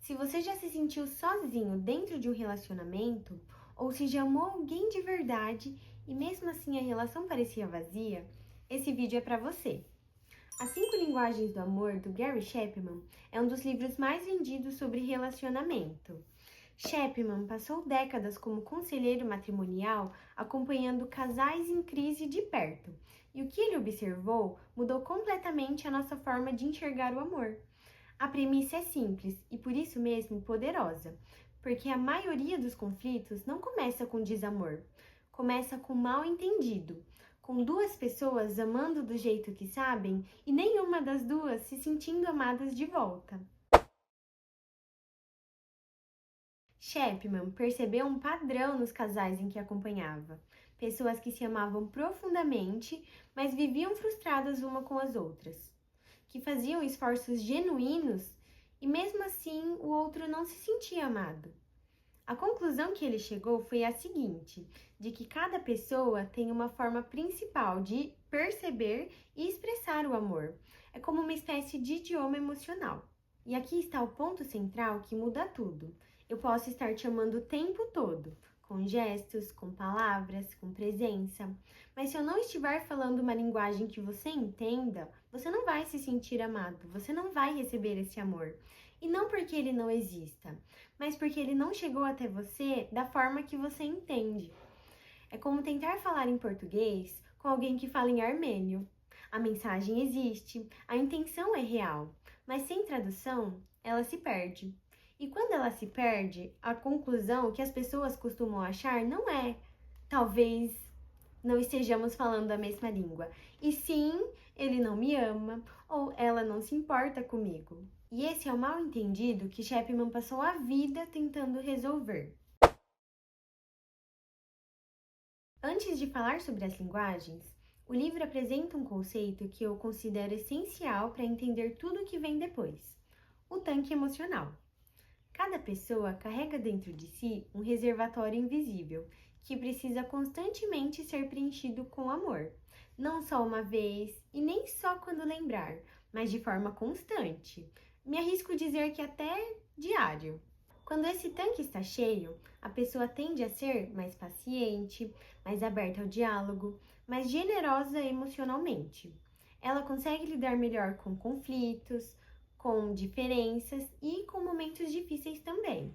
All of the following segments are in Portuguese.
Se você já se sentiu sozinho dentro de um relacionamento, ou se já amou alguém de verdade e mesmo assim a relação parecia vazia, esse vídeo é para você. As 5 Linguagens do Amor, do Gary Chapman, é um dos livros mais vendidos sobre relacionamento. Chapman passou décadas como conselheiro matrimonial, acompanhando casais em crise de perto, e o que ele observou mudou completamente a nossa forma de enxergar o amor. A premissa é simples e por isso mesmo poderosa, porque a maioria dos conflitos não começa com desamor, começa com mal entendido, com duas pessoas amando do jeito que sabem e nenhuma das duas se sentindo amadas de volta. Chapman percebeu um padrão nos casais em que acompanhava. Pessoas que se amavam profundamente, mas viviam frustradas uma com as outras, que faziam esforços genuínos e mesmo assim o outro não se sentia amado. A conclusão que ele chegou foi a seguinte, de que cada pessoa tem uma forma principal de perceber e expressar o amor. É como uma espécie de idioma emocional. E aqui está o ponto central que muda tudo. Eu posso estar te amando o tempo todo, com gestos, com palavras, com presença. Mas se eu não estiver falando uma linguagem que você entenda, você não vai se sentir amado, você não vai receber esse amor. E não porque ele não exista, mas porque ele não chegou até você da forma que você entende. É como tentar falar em português com alguém que fala em armênio. A mensagem existe, a intenção é real, mas sem tradução, ela se perde. E quando ela se perde, a conclusão que as pessoas costumam achar não é talvez não estejamos falando a mesma língua, e sim, ele não me ama ou ela não se importa comigo. E esse é o mal entendido que Chapman passou a vida tentando resolver. Antes de falar sobre as linguagens, o livro apresenta um conceito que eu considero essencial para entender tudo o que vem depois: o tanque emocional. Cada pessoa carrega dentro de si um reservatório invisível, que precisa constantemente ser preenchido com amor. Não só uma vez e nem só quando lembrar, mas de forma constante. Me arrisco a dizer que até diário. Quando esse tanque está cheio, a pessoa tende a ser mais paciente, mais aberta ao diálogo, mais generosa emocionalmente. Ela consegue lidar melhor com conflitos, com diferenças e com momentos difíceis também.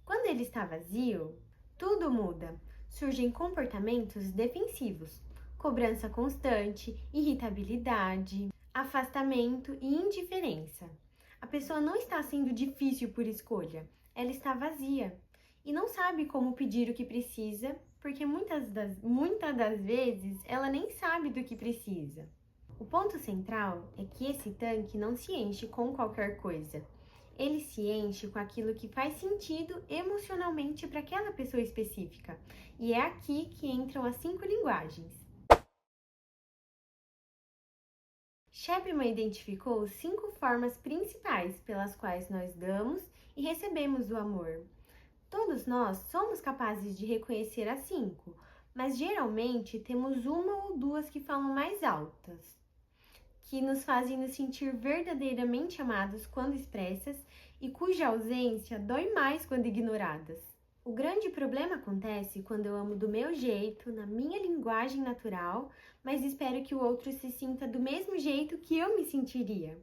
Quando ele está vazio, tudo muda. Surgem comportamentos defensivos, cobrança constante, irritabilidade, afastamento e indiferença. A pessoa não está sendo difícil por escolha, ela está vazia e não sabe como pedir o que precisa, porque muitas das vezes ela nem sabe do que precisa. O ponto central é que esse tanque não se enche com qualquer coisa. Ele se enche com aquilo que faz sentido emocionalmente para aquela pessoa específica. E é aqui que entram as 5 linguagens. Chapman identificou 5 formas principais pelas quais nós damos e recebemos o amor. Todos nós somos capazes de reconhecer as 5, mas geralmente temos uma ou duas que falam mais altas, que nos fazem nos sentir verdadeiramente amados quando expressas e cuja ausência dói mais quando ignoradas. O grande problema acontece quando eu amo do meu jeito, na minha linguagem natural, mas espero que o outro se sinta do mesmo jeito que eu me sentiria.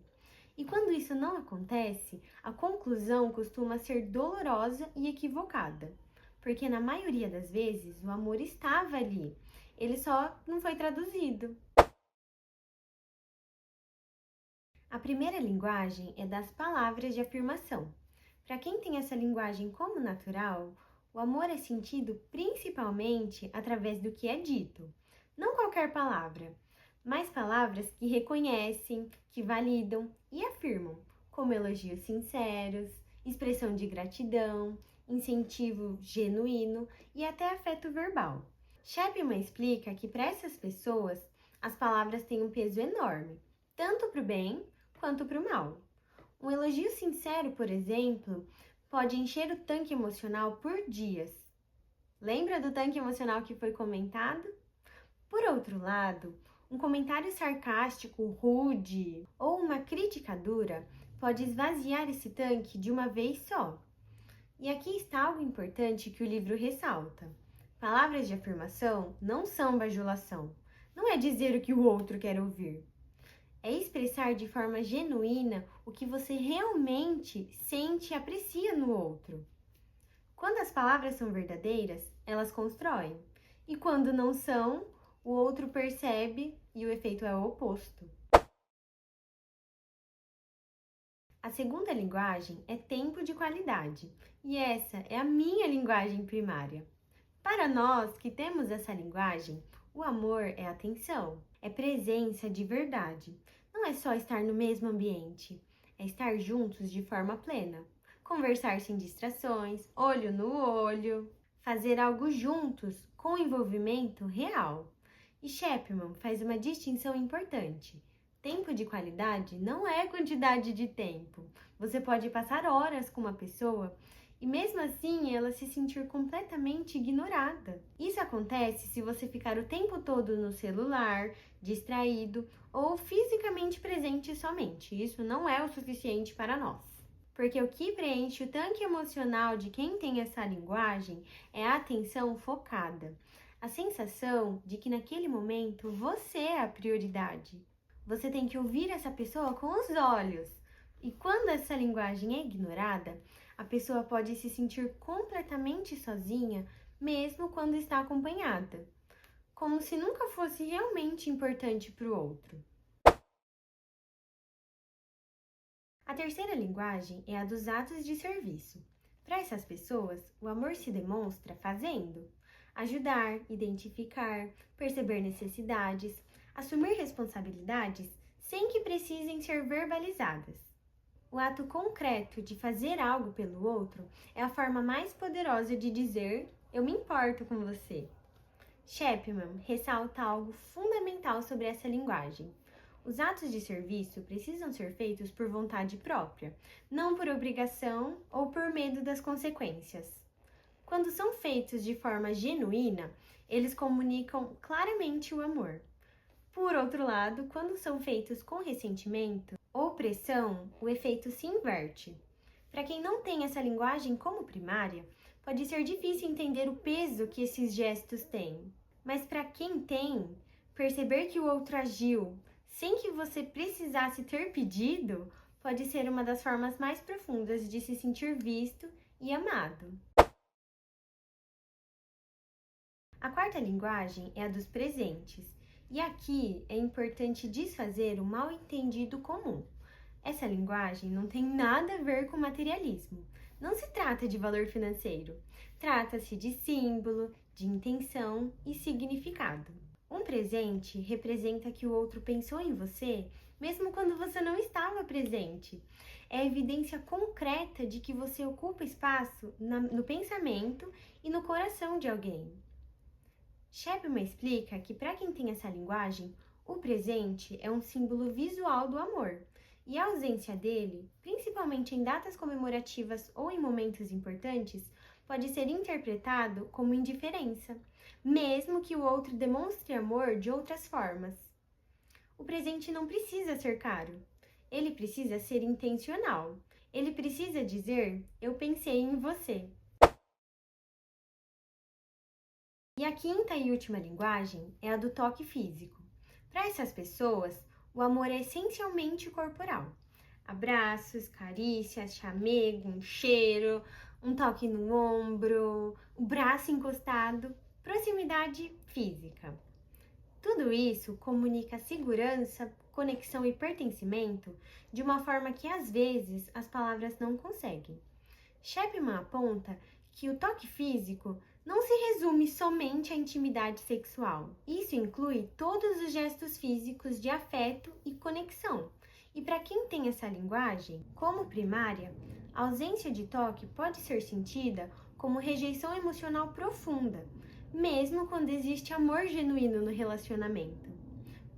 E quando isso não acontece, a conclusão costuma ser dolorosa e equivocada, porque na maioria das vezes o amor estava ali, ele só não foi traduzido. A primeira linguagem é das palavras de afirmação. Para quem tem essa linguagem como natural, o amor é sentido principalmente através do que é dito. Não qualquer palavra, mas palavras que reconhecem, que validam e afirmam, como elogios sinceros, expressão de gratidão, incentivo genuíno e até afeto verbal. Chapman explica que para essas pessoas, as palavras têm um peso enorme, tanto para o bem quanto para o mal. Um elogio sincero, por exemplo, pode encher o tanque emocional por dias. Lembra do tanque emocional que foi comentado? Por outro lado, um comentário sarcástico, rude ou uma crítica dura pode esvaziar esse tanque de uma vez só. E aqui está algo importante que o livro ressalta. Palavras de afirmação não são bajulação. Não é dizer o que o outro quer ouvir. É expressar de forma genuína o que você realmente sente e aprecia no outro. Quando as palavras são verdadeiras, elas constroem. E quando não são, o outro percebe e o efeito é o oposto. A segunda linguagem é tempo de qualidade, e essa é a minha linguagem primária. Para nós que temos essa linguagem, o amor é atenção, é presença de verdade. Não é só estar no mesmo ambiente, é estar juntos de forma plena. Conversar sem distrações, olho no olho, fazer algo juntos com envolvimento real. E Chapman faz uma distinção importante. Tempo de qualidade não é quantidade de tempo. Você pode passar horas com uma pessoa e mesmo assim ela se sentir completamente ignorada. Isso acontece se você ficar o tempo todo no celular, distraído ou fisicamente presente somente. Isso não é o suficiente para nós. Porque o que preenche o tanque emocional de quem tem essa linguagem é a atenção focada. A sensação de que naquele momento você é a prioridade. Você tem que ouvir essa pessoa com os olhos. E quando essa linguagem é ignorada, a pessoa pode se sentir completamente sozinha, mesmo quando está acompanhada, como se nunca fosse realmente importante para o outro. A terceira linguagem é a dos atos de serviço. Para essas pessoas, o amor se demonstra fazendo. Ajudar, identificar, perceber necessidades, assumir responsabilidades sem que precisem ser verbalizadas. O ato concreto de fazer algo pelo outro é a forma mais poderosa de dizer eu me importo com você. Chapman ressalta algo fundamental sobre essa linguagem. Os atos de serviço precisam ser feitos por vontade própria, não por obrigação ou por medo das consequências. Quando são feitos de forma genuína, eles comunicam claramente o amor. Por outro lado, quando são feitos com ressentimento ou pressão, o efeito se inverte. Para quem não tem essa linguagem como primária, pode ser difícil entender o peso que esses gestos têm. Mas para quem tem, perceber que o outro agiu sem que você precisasse ter pedido, pode ser uma das formas mais profundas de se sentir visto e amado. A quarta linguagem é a dos presentes. E aqui é importante desfazer o mal-entendido comum. Essa linguagem não tem nada a ver com materialismo. Não se trata de valor financeiro. Trata-se de símbolo, de intenção e significado. Um presente representa que o outro pensou em você, mesmo quando você não estava presente. É a evidência concreta de que você ocupa espaço no pensamento e no coração de alguém. Chapman explica que para quem tem essa linguagem, o presente é um símbolo visual do amor, e a ausência dele, principalmente em datas comemorativas ou em momentos importantes, pode ser interpretado como indiferença, mesmo que o outro demonstre amor de outras formas. O presente não precisa ser caro, ele precisa ser intencional, ele precisa dizer, eu pensei em você. E a quinta e última linguagem é a do toque físico. Para essas pessoas, o amor é essencialmente corporal. Abraços, carícias, chamego, um cheiro, um toque no ombro, o braço encostado, proximidade física. Tudo isso comunica segurança, conexão e pertencimento de uma forma que às vezes as palavras não conseguem. Chapman aponta que o toque físico não se resume somente à intimidade sexual. Isso inclui todos os gestos físicos de afeto e conexão. E para quem tem essa linguagem, como primária, a ausência de toque pode ser sentida como rejeição emocional profunda, mesmo quando existe amor genuíno no relacionamento.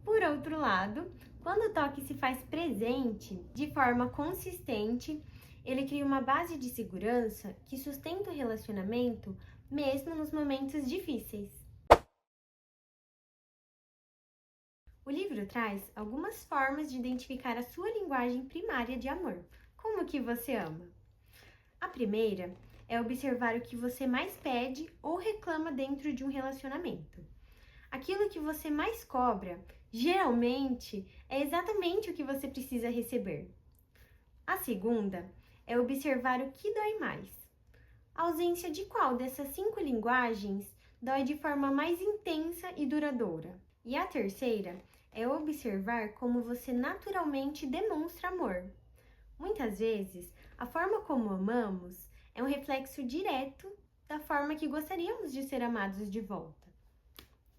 Por outro lado, quando o toque se faz presente de forma consistente, ele cria uma base de segurança que sustenta o relacionamento mesmo nos momentos difíceis. O livro traz algumas formas de identificar a sua linguagem primária de amor. Como que você ama? A primeira é observar o que você mais pede ou reclama dentro de um relacionamento. Aquilo que você mais cobra, geralmente, é exatamente o que você precisa receber. A segunda é observar o que dói mais. A ausência de qual dessas 5 linguagens dói de forma mais intensa e duradoura. E a terceira é observar como você naturalmente demonstra amor. Muitas vezes, a forma como amamos é um reflexo direto da forma que gostaríamos de ser amados de volta.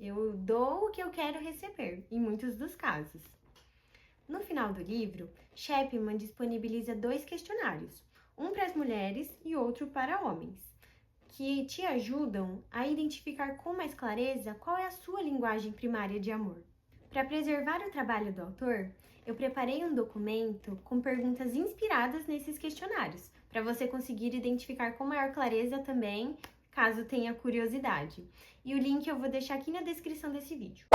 Eu dou o que eu quero receber, em muitos dos casos. No final do livro, Chapman disponibiliza 2 questionários, um para as mulheres e outro para homens, que te ajudam a identificar com mais clareza qual é a sua linguagem primária de amor. Para preservar o trabalho do autor, eu preparei um documento com perguntas inspiradas nesses questionários, para você conseguir identificar com maior clareza também, caso tenha curiosidade. E o link eu vou deixar aqui na descrição desse vídeo.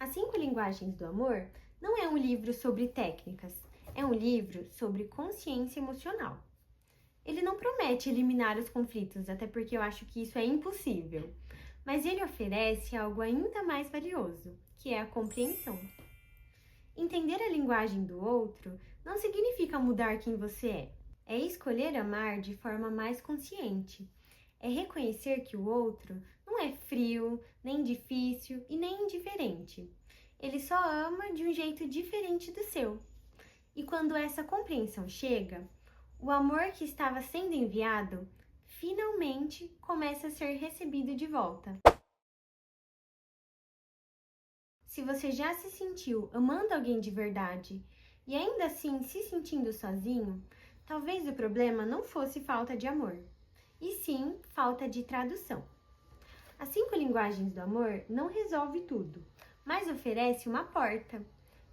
As 5 Linguagens do Amor não é um livro sobre técnicas, é um livro sobre consciência emocional. Ele não promete eliminar os conflitos, até porque eu acho que isso é impossível, mas ele oferece algo ainda mais valioso, que é a compreensão. Entender a linguagem do outro não significa mudar quem você é escolher amar de forma mais consciente. É reconhecer que o outro não é frio, nem difícil e nem indiferente. Ele só ama de um jeito diferente do seu. E quando essa compreensão chega, o amor que estava sendo enviado finalmente começa a ser recebido de volta. Se você já se sentiu amando alguém de verdade e ainda assim se sentindo sozinho, talvez o problema não fosse falta de amor, e sim falta de tradução. As 5 linguagens do amor não resolve tudo, mas oferece uma porta,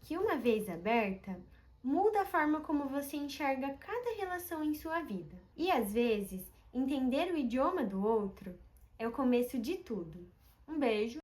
que uma vez aberta, muda a forma como você enxerga cada relação em sua vida. E às vezes, entender o idioma do outro é o começo de tudo. Um beijo!